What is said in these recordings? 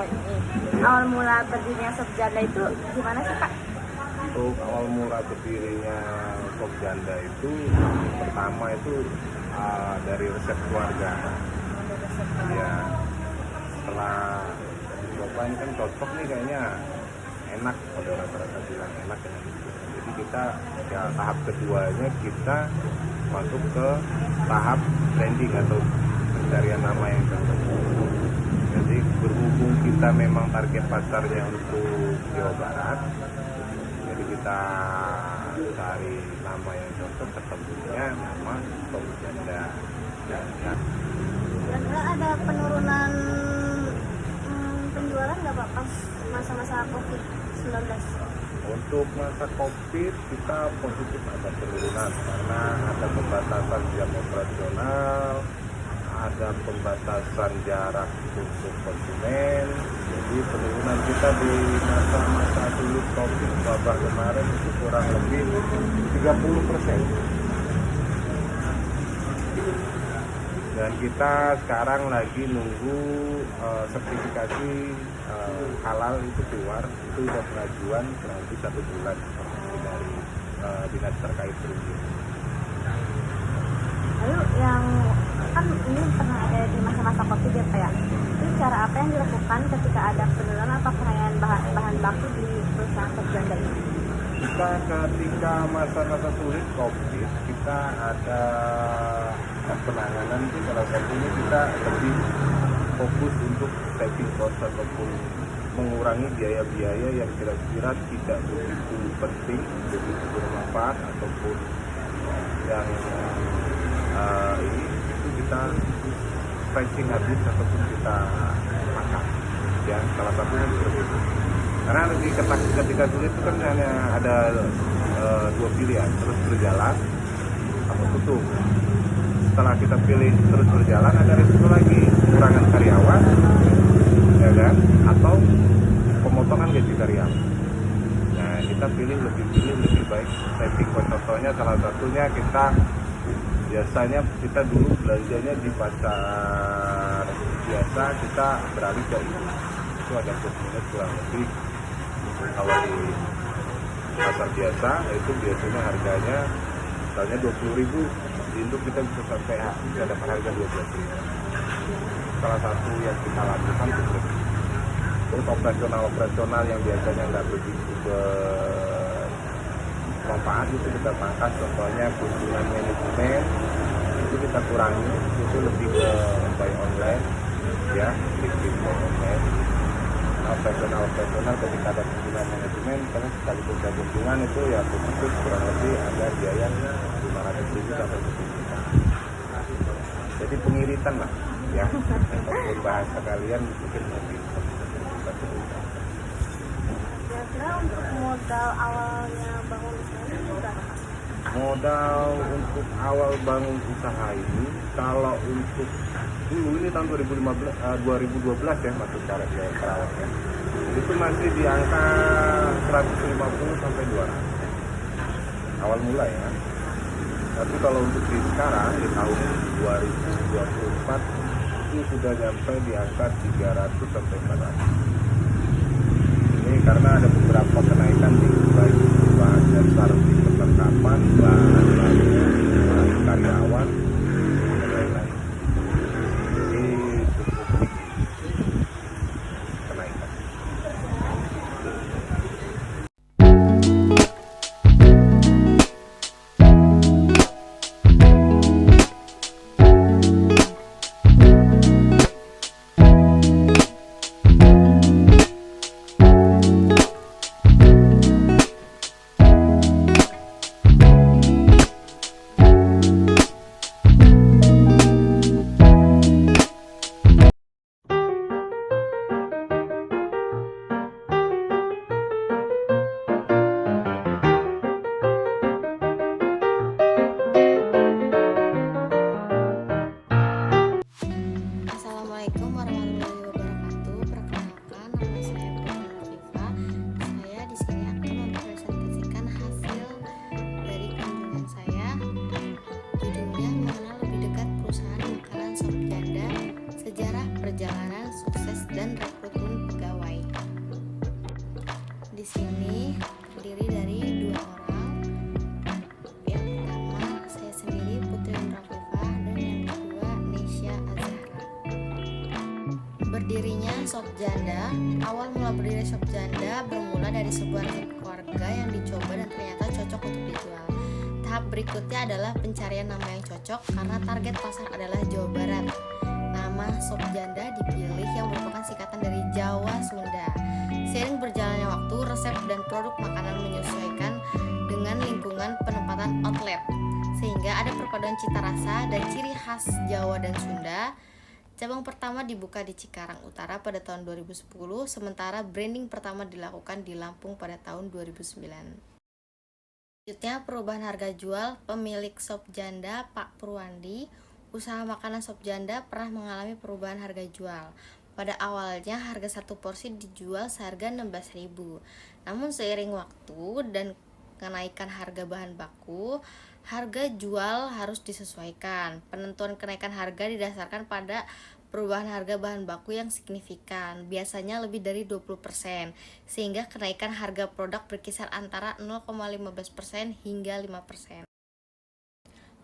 ya ini. Awal mula berdirinya Sop Janda itu gimana sih Pak? Untuk awal mula berdirinya Sop Janda itu pertama itu dari resep keluarga. Ya, setelah coba ini kan cocok nih kayaknya, enak, pada rata-rata bilang enak ya. Jadi kita ya tahap keduanya kita masuk ke tahap branding atau pencarian nama yang cocok. Jadi berhubung kita memang target pasarnya untuk Jawa Barat, jadi kita cari nama yang cocok, ketemunya nama Sop Janda. Kira-kira ada penurunan penjualan nggak Pak pas masa-masa COVID-19? Untuk masa COVID kita positif ada penurunan karena ada pembatasan jam operasional, ada pembatasan jarak untuk konsumen. Jadi penurunan kita di masa-masa sulit COVID wabah kemarin itu kurang lebih 30%. Dan kita sekarang lagi nunggu sertifikasi halal itu keluar, itu sudah pengajuan kurang lebih 1 bulan dari dinas terkait berizin. Lalu yang kan ini pernah ada di masa-masa COVID ya Pak ya. Itu cara apa yang dilakukan ketika ada penurunan atau penilaian bahan baku di perusahaan Sop Janda ini? Kita ketika masa-masa sulit COVID, kita ada penanganan itu salah satunya kita lebih fokus untuk saving cost ataupun mengurangi biaya-biaya yang kira-kira tidak begitu penting, begitu bermanfaat ataupun yang ini itu kita pricing habis ataupun kita makan. Ya, salah satunya seperti itu. Karena ketika sulit itu kan hanya ada 2 pilihan, terus berjalan atau tutup. Setelah kita pilih terus berjalan, ada risiko lagi kurangan karyawan, ya kan, atau pemotongan gaji karyawan. Nah, kita pilih lebih baik saving cost. Contohnya salah satunya kita biasanya kita dulu belanjanya di pasar biasa, kita beralih ke itu ada plus minus kurang lebih. Kalau di pasar biasa itu biasanya harganya misalnya 20.000, di Induk kita bisa sampai bisa dapat harga 12.000. Salah satu yang kita lakukan itu. Terus operasional yang biasanya nggak begitu bermanfaat itu kita pangkas, contohnya kunjungan manajemen itu kita kurangi, itu lebih ke buy online ya, bikin buy online. Operasional ketika ada kunjungan manajemen, karena sekaligus ada kunjungan itu ya khusus kurang lebih ada biaya 500.000 sampai 1.000.000. Jadi pengiritan lah ya, untuk bahasa kalian mungkin lebih. Kira-kira untuk modal awalnya bangun usaha ini berapa? Modal untuk awal bangun usaha ini, kalau untuk dulu ini tahun 2012 ya masuk cara kerawat ya, itu masih di angka 150 sampai 200 awal mula ya. Tapi kalau untuk di sekarang di tahun 2024 itu sudah sampai di angka 300 sampai 400. Ini karena ada beberapa kenaikan di baik bahan dasar di perlengkapan, bahan baku, bahan karyawan, dan lain-lain. Jadi cukup kenaikan. Assalamualaikum warahmatullahi wabarakatuh. Perkenalkan, nama saya Putri Latifah. Saya di sini akan mempresentasikan hasil dari kunjungan saya. Judulnya mengenal lebih dekat perusahaan makanan Sop Janda, sejarah perjalanan sukses dan rekrutmen di sini terdiri dari 2 orang. Yang pertama saya sendiri, Putri Rafifah, dan yang kedua Nesya Azhara. Berdirinya Shop Janda. Awal mula berdiri Shop Janda bermula dari sebuah resep keluarga yang dicoba dan ternyata cocok untuk dijual. Tahap berikutnya adalah pencarian nama yang cocok karena target pasar adalah Jawa Barat. Nama Shop Janda dipilih yang merupakan singkatan dari Jawa Sunda. Seiring berjalannya waktu, resep dan produk makanan menyesuaikan dengan lingkungan penempatan outlet, sehingga ada perpaduan cita rasa dan ciri khas Jawa dan Sunda. Cabang pertama dibuka di Cikarang Utara pada tahun 2010, sementara branding pertama dilakukan di Lampung pada tahun 2009. Selanjutnya, perubahan harga jual. Pemilik Shop Janda, Pak Purwandi, usaha makanan Shop Janda pernah mengalami perubahan harga jual. Pada awalnya harga satu porsi dijual seharga 16.000. Namun seiring waktu dan kenaikan harga bahan baku, harga jual harus disesuaikan. Penentuan kenaikan harga didasarkan pada perubahan harga bahan baku yang signifikan, biasanya lebih dari 20%, sehingga kenaikan harga produk berkisar antara 0,15% hingga 5%.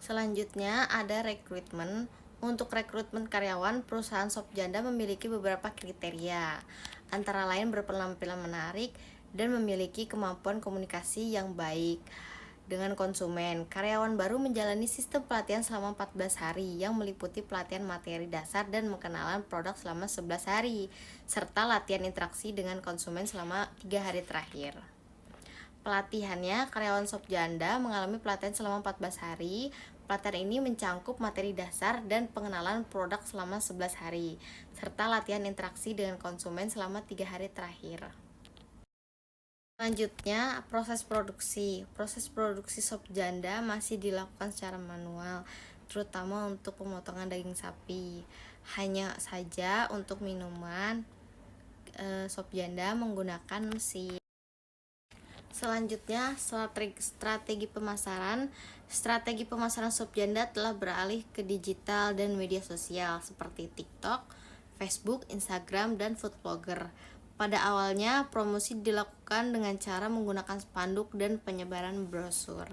Selanjutnya ada rekrutmen. Untuk rekrutmen karyawan, perusahaan Shop Janda memiliki beberapa kriteria, antara lain berpenampilan menarik dan memiliki kemampuan komunikasi yang baik dengan konsumen. Karyawan baru menjalani sistem pelatihan selama 14 hari yang meliputi pelatihan materi dasar dan pengenalan produk selama 11 hari, serta latihan interaksi dengan konsumen selama 3 hari terakhir. Pelatihannya, karyawan Shop Janda mengalami pelatihan selama 14 hari. Pelatihan ini mencangkup materi dasar dan pengenalan produk selama 11 hari, serta latihan interaksi dengan konsumen selama 3 hari terakhir. Selanjutnya, proses produksi. Proses produksi Shop Janda masih dilakukan secara manual, terutama untuk pemotongan daging sapi. Hanya saja untuk minuman, Shop Janda menggunakan mesin. Selanjutnya, strategi pemasaran. Strategi pemasaran Shop Janda telah beralih ke digital dan media sosial seperti TikTok, Facebook, Instagram, dan food blogger. Pada awalnya, promosi dilakukan dengan cara menggunakan spanduk dan penyebaran brosur.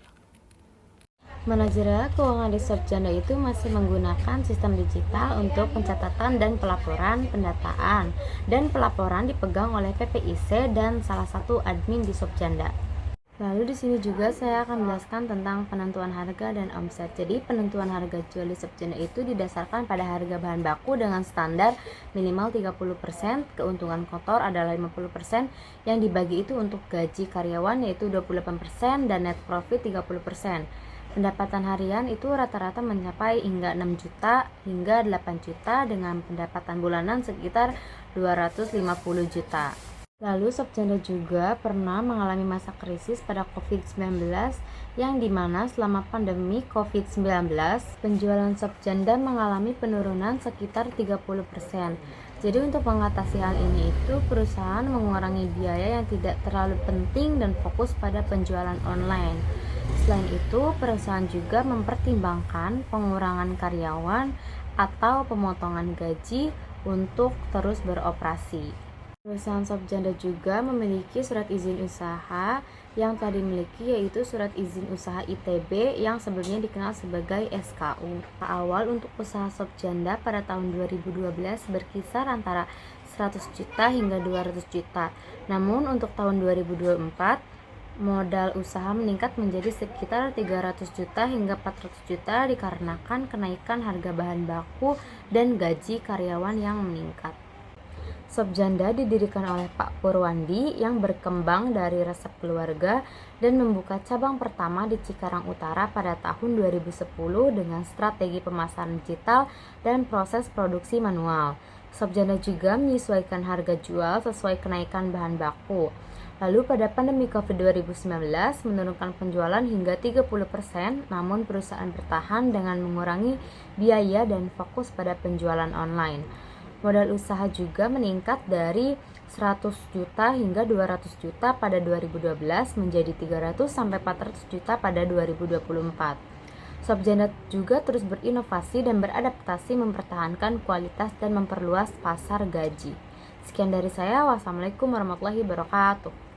Manajerial keuangan di Shop Janda itu masih menggunakan sistem digital untuk pencatatan dan pelaporan, pendataan, dan pelaporan dipegang oleh PPIC dan salah satu admin di Shop Janda. Lalu di sini juga saya akan menjelaskan tentang penentuan harga dan omset. Jadi penentuan harga jual di Shop Janda itu didasarkan pada harga bahan baku dengan standar minimal 30%, keuntungan kotor adalah 50%, yang dibagi itu untuk gaji karyawan yaitu 28% dan net profit 30%. Pendapatan harian itu rata-rata mencapai hingga 6 juta hingga 8 juta dengan pendapatan bulanan sekitar 250 juta. Lalu Shop Janda juga pernah mengalami masa krisis pada COVID-19 yang dimana selama pandemi COVID-19 penjualan Shop Janda mengalami penurunan sekitar 30%. Jadi untuk mengatasi hal ini itu perusahaan mengurangi biaya yang tidak terlalu penting dan fokus pada penjualan online. Selain itu, perusahaan juga mempertimbangkan pengurangan karyawan atau pemotongan gaji untuk terus beroperasi. Perusahaan Shop Janda juga memiliki surat izin usaha yang telah dimiliki yaitu surat izin usaha ITB yang sebelumnya dikenal sebagai SKU. Awal untuk usaha Shop Janda pada tahun 2012 berkisar antara 100 juta hingga 200 juta. Namun untuk tahun 2024 modal usaha meningkat menjadi sekitar 300 juta hingga 400 juta dikarenakan kenaikan harga bahan baku dan gaji karyawan yang meningkat. Shop Janda didirikan oleh Pak Purwandi yang berkembang dari resep keluarga dan membuka cabang pertama di Cikarang Utara pada tahun 2010 dengan strategi pemasaran digital dan proses produksi manual. Shop Janda juga menyesuaikan harga jual sesuai kenaikan bahan baku. Lalu pada pandemi COVID-19 menurunkan penjualan hingga 30%, namun perusahaan bertahan dengan mengurangi biaya dan fokus pada penjualan online. Modal usaha juga meningkat dari 100 juta hingga 200 juta pada 2012 menjadi 300 sampai 400 juta pada 2024. Shop Janda juga terus berinovasi dan beradaptasi mempertahankan kualitas dan memperluas pasar gaji. Sekian dari saya. Wassalamualaikum warahmatullahi wabarakatuh.